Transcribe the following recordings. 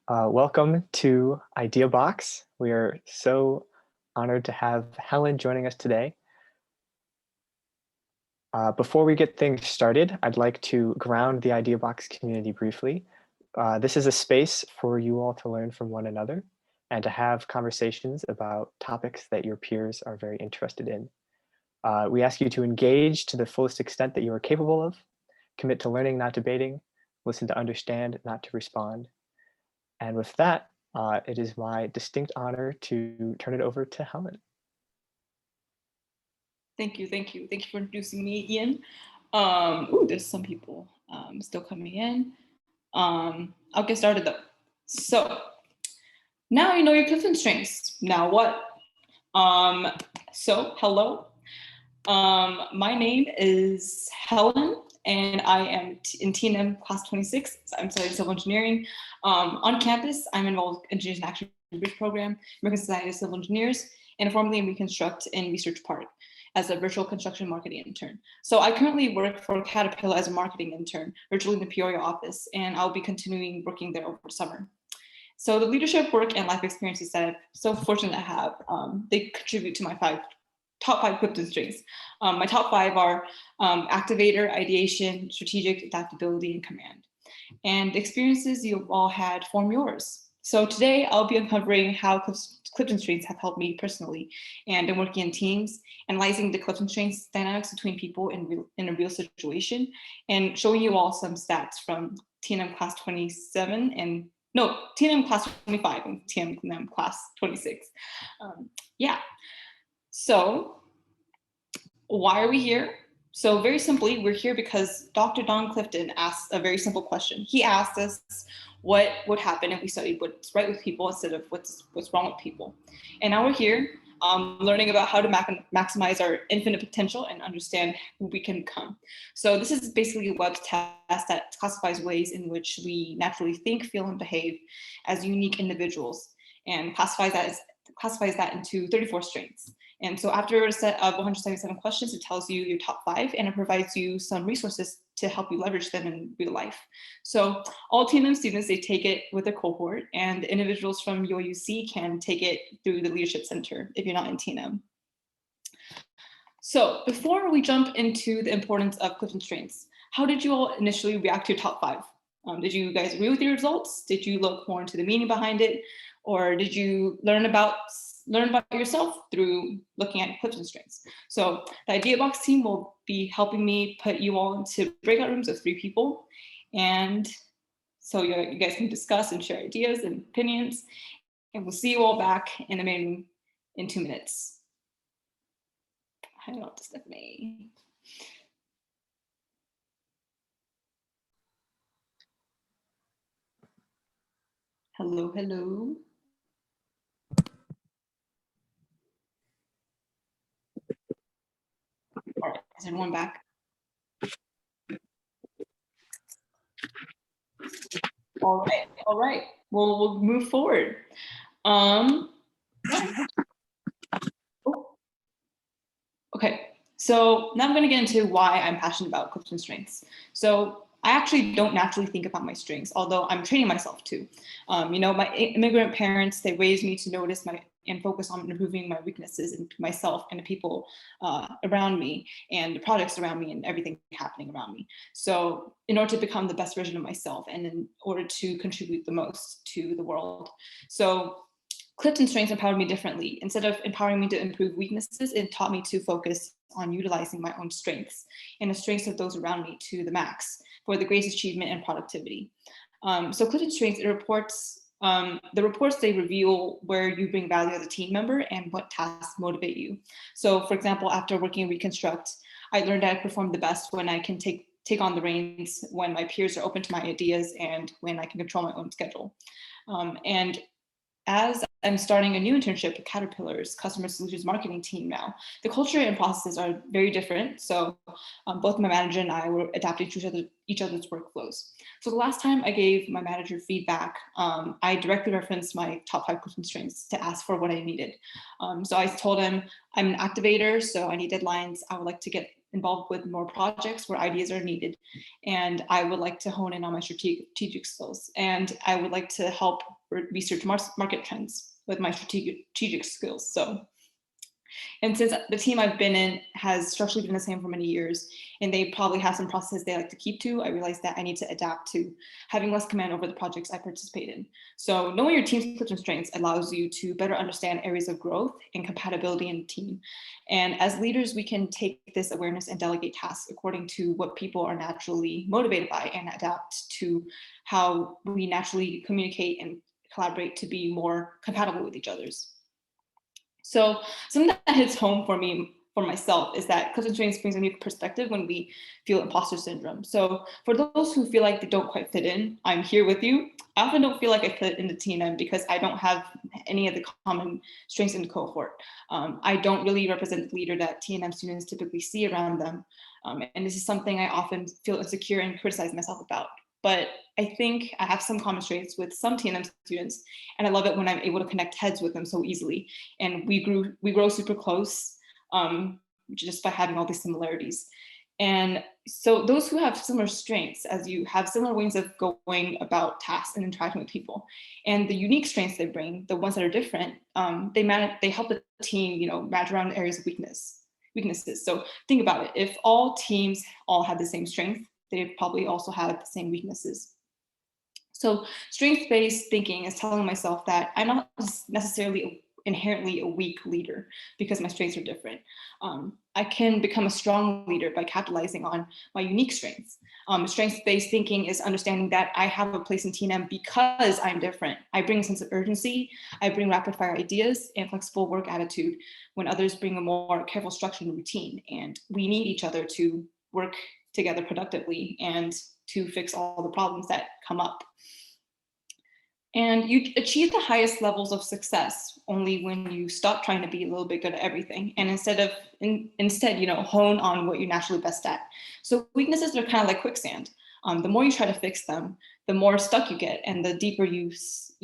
Welcome to Idea Box. We are so honored to have Helen joining us today. Before we get things started, I'd like to ground the Idea Box community briefly. This is a space for you all to learn from one another and to have conversations about topics that your peers are very interested in. We ask you to engage to the fullest extent that you are capable of, commit to learning, not debating, listen to understand, not to respond. And with that, it is my distinct honor to turn it over to Helen. Thank you for introducing me, Ian. There's some people still coming in. I'll get started though. So now you know your CliftonStrengths. Now what? So hello. My name is Helen, and I am in T&M class 26. I'm studying civil engineering. On campus, I'm involved in Engineers in Action Bridge program, American Society of Civil Engineers, and formerly in Reconstruct in Research Park as a virtual construction marketing intern. So I currently work for Caterpillar as a marketing intern, virtually in the Peoria office, and I'll be continuing working there over the summer. So the leadership, work, and life experiences that I'm so fortunate to have, they contribute to my top five CliftonStrengths. My top five are activator, ideation, strategic, adaptability, and command. And the experiences you've all had form yours. So today I'll be uncovering how CliftonStrengths have helped me personally and in working in teams, analyzing the CliftonStrengths dynamics between people in a real situation, and showing you all some stats from T&M class 27 and T&M class 25 and T&M class 26. So why are we here? So very simply, we're here because Dr. Don Clifton asked a very simple question. He asked us what would happen if we studied what's right with people instead of what's wrong with people. And now we're here learning about how to maximize our infinite potential and understand who we can become. So this is basically a web test that classifies ways in which we naturally think, feel, and behave as unique individuals, and classifies that into 34 strengths. And so after a set of 177 questions, it tells you your top five, and it provides you some resources to help you leverage them in real life. So all T&M students, they take it with their cohort, and individuals from UC can take it through the Leadership Center if you're not in T&M. So before we jump into the importance of CliftonStrengths, how did you all initially react to your top five? Did you guys agree with your results? Did you look more into the meaning behind it? Or did you learn about yourself through looking at CliftonStrengths? So the Idea Box team will be helping me put you all into breakout rooms of 3 people. And so you guys can discuss and share ideas and opinions. And we'll see you all back in a minute, in 2 minutes. Hello to Stephanie. Hello. All right, is everyone back? All right. We'll move forward. Okay, so now I'm going to get into why I'm passionate about CliftonStrengths. So I actually don't naturally think about my strengths, although I'm training myself to. My immigrant parents, they raised me to notice and focus on improving my weaknesses in myself and the people around me and the projects around me and everything happening around me. So in order to become the best version of myself and in order to contribute the most to the world. So CliftonStrengths empowered me differently. Instead of empowering me to improve weaknesses, it taught me to focus on utilizing my own strengths and the strengths of those around me to the max for the greatest achievement and productivity. So CliftonStrengths, the reports, they reveal where you bring value as a team member and what tasks motivate you. So for example, after working in Reconstruct, I learned that I perform the best when I can take on the reins, when my peers are open to my ideas, and when I can control my own schedule. And as I'm starting a new internship at Caterpillar's customer solutions marketing team now, the culture and processes are very different. So both my manager and I were adapting to each other's workflows. So the last time I gave my manager feedback, I directly referenced my top 5 CliftonStrengths to ask for what I needed. So I told him I'm an activator, so I need deadlines. I would like to get involved with more projects where ideas are needed. And I would like to hone in on my strategic skills. And I would like to help research market trends with my strategic skills. And since the team I've been in has structurally been the same for many years, and they probably have some processes they like to keep to, I realized that I need to adapt to having less command over the projects I participate in. So knowing your team's Clifton strengths allows you to better understand areas of growth and compatibility in the team. And as leaders, we can take this awareness and delegate tasks according to what people are naturally motivated by and adapt to how we naturally communicate and collaborate to be more compatible with each other's. So something that hits home for me, for myself, is that CliftonStrengths brings a new perspective when we feel imposter syndrome. So for those who feel like they don't quite fit in, I'm here with you. I often don't feel like I fit into TNM because I don't have any of the common strengths in the cohort. I don't really represent the leader that TNM students typically see around them. And this is something I often feel insecure and criticize myself about. But I think I have some common traits with some TNM students, and I love it when I'm able to connect heads with them so easily. And we grow super close just by having all these similarities. And so those who have similar strengths, as you have similar ways of going about tasks and interacting with people, and the unique strengths they bring, the ones that are different, they help the team, match around areas of weaknesses. So think about it. If all teams all had the same strength, they probably also have the same weaknesses. So strength-based thinking is telling myself that I'm not necessarily inherently a weak leader because my strengths are different. I can become a strong leader by capitalizing on my unique strengths. Strengths-based thinking is understanding that I have a place in TNM because I'm different. I bring a sense of urgency, I bring rapid-fire ideas and flexible work attitude when others bring a more careful structure and routine. And we need each other to work together productively and to fix all the problems that come up. And you achieve the highest levels of success only when you stop trying to be a little bit good at everything and instead hone on what you're naturally best at. So weaknesses are kind of like quicksand. The more you try to fix them, the more stuck you get, and the deeper you sink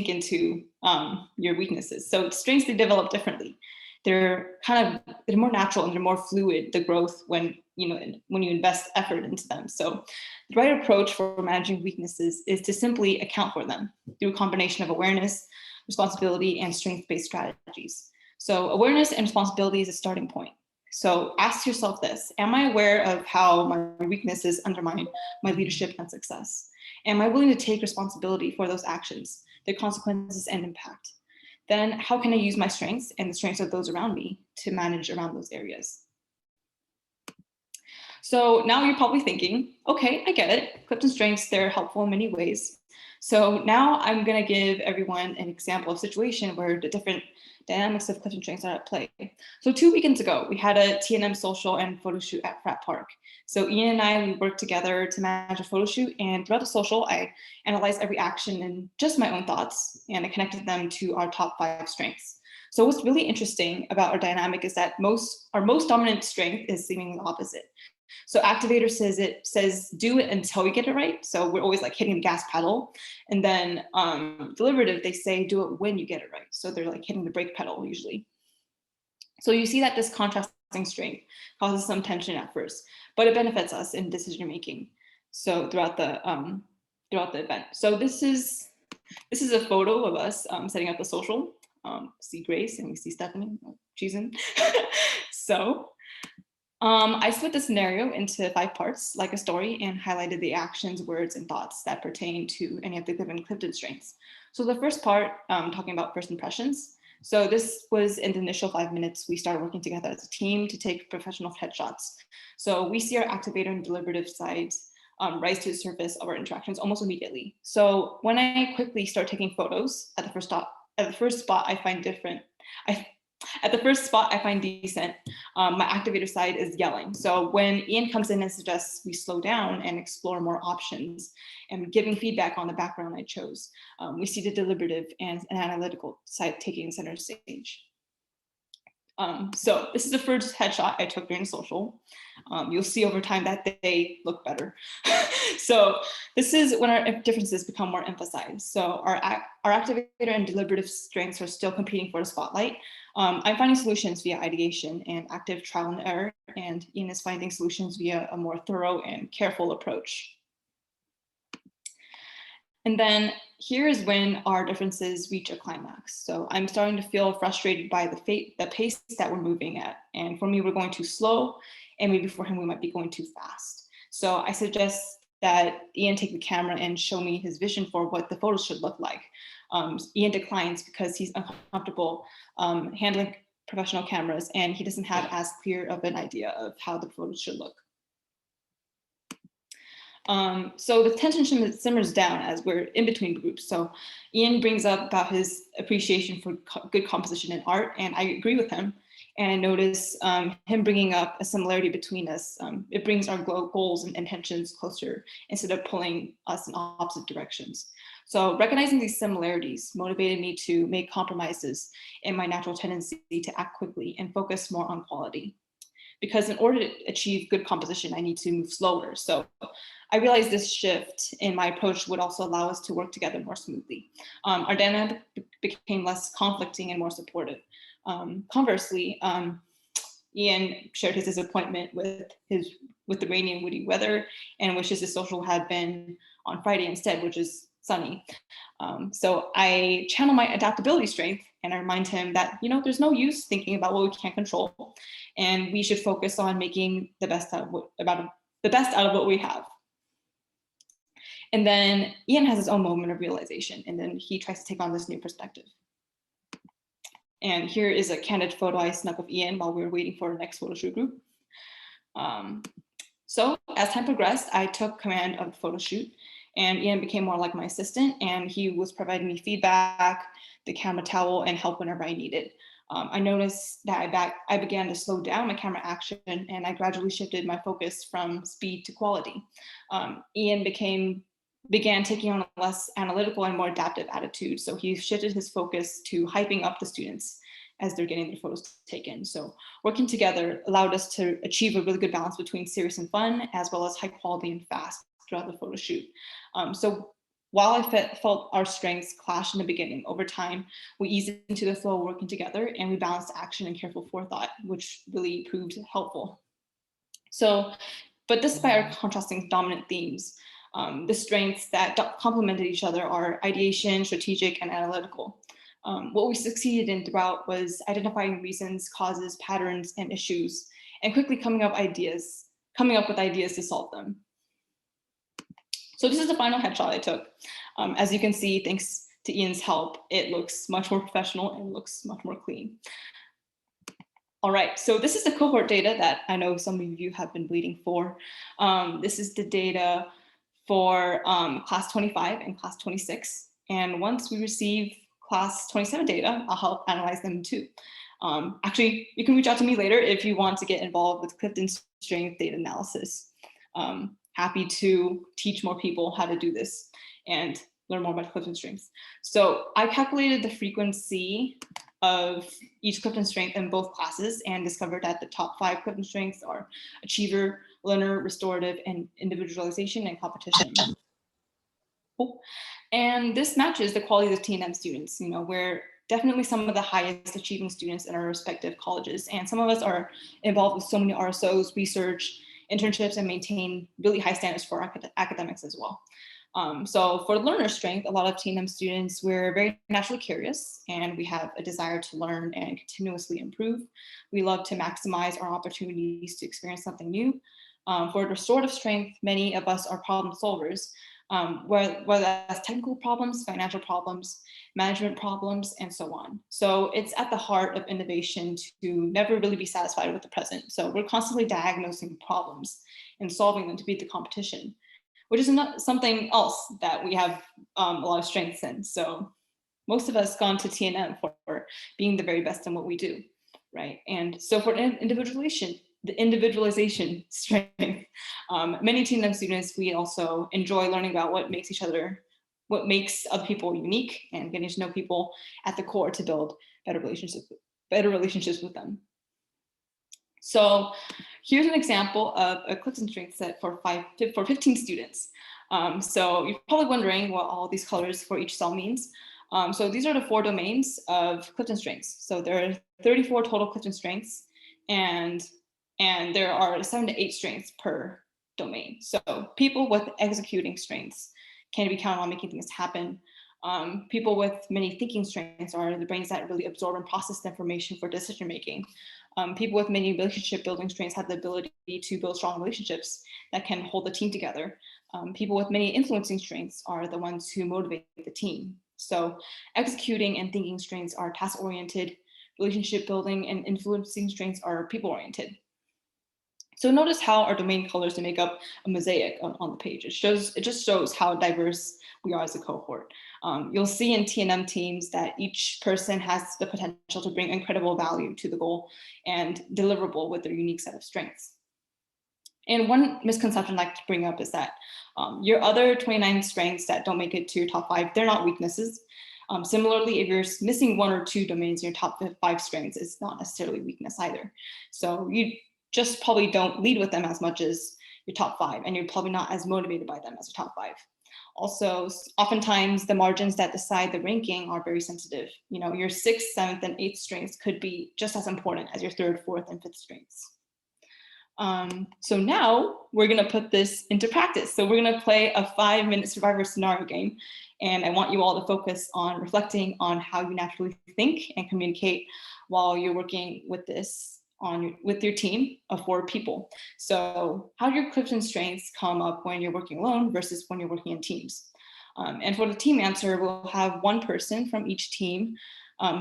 into your weaknesses. So strengths, they develop differently. They're more natural and they're more fluid, the growth, when you invest effort into them. So the right approach for managing weaknesses is to simply account for them through a combination of awareness, responsibility, and strength-based strategies. So awareness and responsibility is a starting point. So ask yourself this: am I aware of how my weaknesses undermine my leadership and success? Am I willing to take responsibility for those actions, their consequences and impact? Then how can I use my strengths and the strengths of those around me to manage around those areas? So now you're probably thinking, okay, I get it. CliftonStrengths, they're helpful in many ways. So now I'm going to give everyone an example of a situation where the different dynamics of CliftonStrengths are at play. So 2 weekends ago, we had a TNM social and photo shoot at Frat Park. So Ian and I, we worked together to manage a photo shoot, and throughout the social, I analyzed every action and just my own thoughts, and I connected them to our top 5 strengths. So what's really interesting about our dynamic is that our most dominant strength is seemingly the opposite. So activator says do it until you get it right. So we're always like hitting the gas pedal. And then deliberative, they say do it when you get it right. So they're like hitting the brake pedal usually. So you see that this contrasting strength causes some tension at first, but it benefits us in decision making. So throughout the event. So this is a photo of us setting up the social. See Grace and we see Stephanie. She's in. So I split the scenario into 5 parts, like a story, and highlighted the actions, words, and thoughts that pertain to any of the given Clifton strengths. So the first part, talking about first impressions. So this was in the initial 5 minutes, we started working together as a team to take professional headshots. So we see our activator and deliberative sides rise to the surface of our interactions almost immediately. So when I quickly start taking photos at the first spot I find decent, my activator side is yelling. So when Ian comes in and suggests we slow down and explore more options and giving feedback on the background I chose, we see the deliberative and an analytical side taking center stage. So this is the first headshot I took during social. You'll see over time that they look better. So this is when our differences become more emphasized. So our activator and deliberative strengths are still competing for the spotlight. I'm finding solutions via ideation and active trial and error, and Ian is finding solutions via a more thorough and careful approach. And then here is when our differences reach a climax. So I'm starting to feel frustrated by the pace that we're moving at. And for me, we're going too slow, and maybe for him, we might be going too fast. So I suggest that Ian take the camera and show me his vision for what the photos should look like. Ian declines because he's uncomfortable handling professional cameras, and he doesn't have as clear of an idea of how the photos should look. So the tension simmers down as we're in between groups. So Ian brings up about his appreciation for good composition in art, and I agree with him. And I notice him bringing up a similarity between us. It brings our goals and intentions closer instead of pulling us in opposite directions. So recognizing these similarities motivated me to make compromises in my natural tendency to act quickly and focus more on quality. Because in order to achieve good composition, I need to move slower. So I realized this shift in my approach would also allow us to work together more smoothly. Our dynamic became less conflicting and more supportive. Conversely, Ian shared his disappointment with the rainy and windy weather and wishes his social had been on Friday instead, which is sunny. So I channel my adaptability strength and I remind him that, there's no use thinking about what we can't control, and we should focus on making the best out of what we have. And then Ian has his own moment of realization, and then he tries to take on this new perspective. And here is a candid photo I snuck of Ian while we were waiting for our next photo shoot group. So as time progressed, I took command of the photo shoot, and Ian became more like my assistant, and he was providing me feedback, the camera towel, and help whenever I needed. I noticed that I began to slow down my camera action, and I gradually shifted my focus from speed to quality. Ian began taking on a less analytical and more adaptive attitude. So he shifted his focus to hyping up the students as they're getting their photos taken. So working together allowed us to achieve a really good balance between serious and fun, as well as high quality and fast throughout the photo shoot. So while I felt our strengths clash in the beginning, over time, we eased into the flow working together, and we balanced action and careful forethought, which really proved helpful. So, but despite our contrasting dominant themes, the strengths that complemented each other are ideation, strategic, and analytical. What we succeeded in throughout was identifying reasons, causes, patterns, and issues, and quickly coming up with ideas to solve them. So this is the final headshot I took. As you can see, thanks to Ian's help, it looks much more professional and looks much more clean. All right, so this is the cohort data that I know some of you have been waiting for. This is the data for class 25 and class 26. And once we receive class 27 data, I'll help analyze them too. Actually, you can reach out to me later if you want to get involved with CliftonStrengths data analysis. Happy to teach more people how to do this and learn more about CliftonStrengths. So I calculated the frequency of each CliftonStrength in both classes and discovered that the top 5 CliftonStrengths are achiever, learner, restorative, and individualization and competition. And this matches the quality of the T&M students. We're definitely some of the highest achieving students in our respective colleges, and some of us are involved with so many RSOs, research, internships, and maintain really high standards for academics as well. So for learner strength, a lot of T&M students, we're very naturally curious, and we have a desire to learn and continuously improve. We love to maximize our opportunities to experience something new. For restorative strength, many of us are problem solvers, whether that's technical problems, financial problems, management problems, and so on. So it's at the heart of innovation to never really be satisfied with the present. So we're constantly diagnosing problems and solving them to beat the competition, which is not something else that we have a lot of strengths in. So most of us gone to T&M for being the very best in what we do, right? And so for the individualization strength, many T&M students, we also enjoy learning about what makes other people unique, and getting to know people at the core to build better relationships with them. So here's an example of a CliftonStrengths set for 15 students. So you're probably wondering what all these colors for each cell means. So these are the 4 domains of CliftonStrengths. So there are 34 total CliftonStrengths, and there are 7 to 8 strengths per domain. So people with executing strengths can be counted on making things happen. People with many thinking strengths are the brains that really absorb and process the information for decision making. People with many relationship building strengths have the ability to build strong relationships that can hold the team together. People with many influencing strengths are the ones who motivate the team. So executing and thinking strengths are task oriented, relationship building and influencing strengths are people oriented. So notice how our domain colors to make up a mosaic on the page. It just shows how diverse we are as a cohort. You'll see in T&M teams that each person has the potential to bring incredible value to the goal and deliverable with their unique set of strengths. And one misconception I'd like to bring up is that your other 29 strengths that don't make it to your top 5, they're not weaknesses. Similarly, if you're missing 1 or 2 domains in your top 5 strengths, it's not necessarily weakness either. So you just probably don't lead with them as much as your top 5, and you're probably not as motivated by them as your top 5. Also, oftentimes the margins that decide the ranking are very sensitive. You know, your 6th, 7th, and 8th strengths could be just as important as your 3rd, 4th, and 5th strengths. So now we're gonna put this into practice. So we're gonna play a 5-minute survivor scenario game. And I want you all to focus on reflecting on how you naturally think and communicate while you're working with this with your team of 4 people. So how do your CliftonStrengths come up when you're working alone versus when you're working in teams? And for the team answer, we'll have one person from each team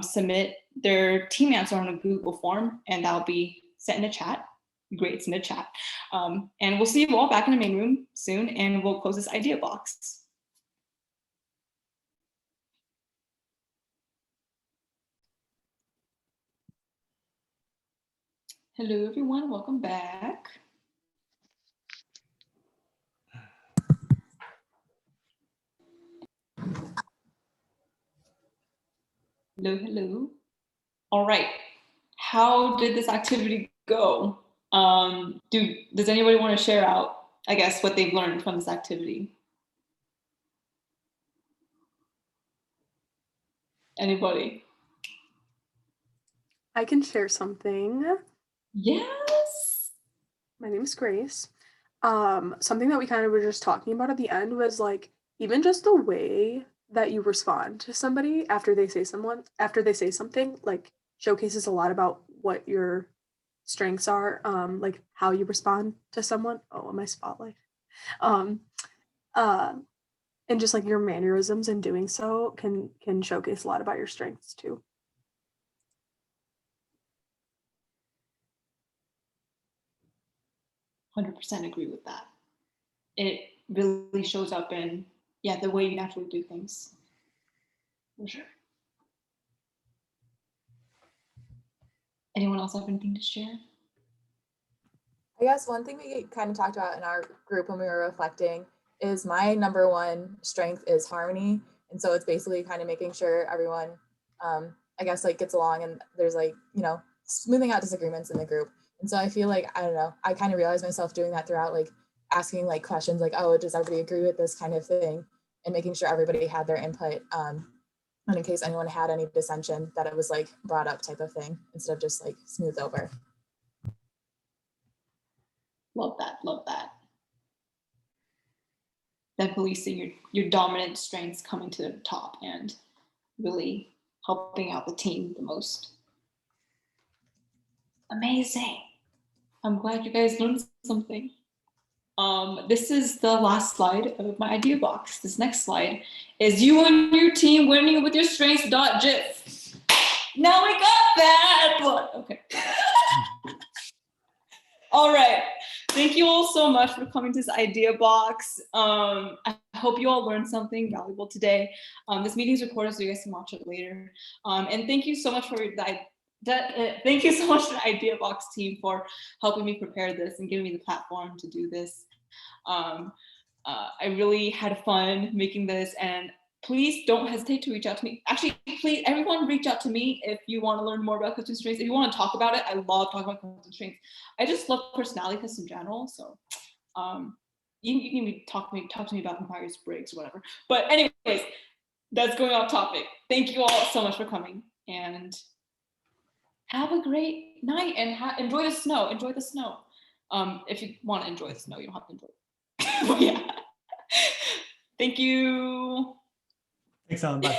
submit their team answer on a Google form, and that'll be sent in a chat. Great, it's in the chat. And we'll see you all back in the main room soon, and we'll close this idea box. Hello, everyone, welcome back. Hello, hello. All right, how did this activity go? Does anybody want to share out, I guess, what they've learned from this activity? Anybody? I can share something. Yes. My name is Grace. Something that we kind of were just talking about at the end was like, even just the way that you respond to somebody after they say something, like showcases a lot about what your strengths are, like how you respond to someone. Oh, my spotlight. And just like your mannerisms in doing so can showcase a lot about your strengths too. %100% agree with that. It really shows up in, the way you naturally do things. For sure. Anyone else have anything to share? I guess one thing we kind of talked about in our group when we were reflecting is my number 1 strength is harmony. And so it's basically kind of making sure everyone, I guess, like gets along, and there's like, you know, smoothing out disagreements in the group. And so I feel like, I don't know, I kind of realized myself doing that throughout, like asking like questions like, oh, does everybody agree with this kind of thing? And making sure everybody had their input. And in case anyone had any dissension, that it was like brought up type of thing instead of just like smoothed over. Love that, love that. Definitely seeing your dominant strengths coming to the top and really helping out the team the most. Amazing. I'm glad you guys learned something. This is the last slide of my idea box. This next slide is you and your team winning with your strengths.gif. Now we got that. Okay. All right. Thank you all so much for coming to this idea box. I hope you all learned something valuable today. This meeting is recorded, so you guys can watch it later. And thank you so much for thank you so much to the Idea Box team for helping me prepare this and giving me the platform to do this. I really had fun making this, and please don't hesitate to reach out to me. Actually, please, everyone reach out to me if you want to learn more about CliftonStrengths. If you want to talk about it, I love talking about CliftonStrengths. I just love personality tests in general. So you can even talk to me about Myers-Briggs or whatever. But anyways, that's going off topic. Thank you all so much for coming, and have a great night, and enjoy the snow. Enjoy the snow. If you want to enjoy the snow, you don't have to enjoy it. But yeah. Thank you. Thanks, Ellen. Bye.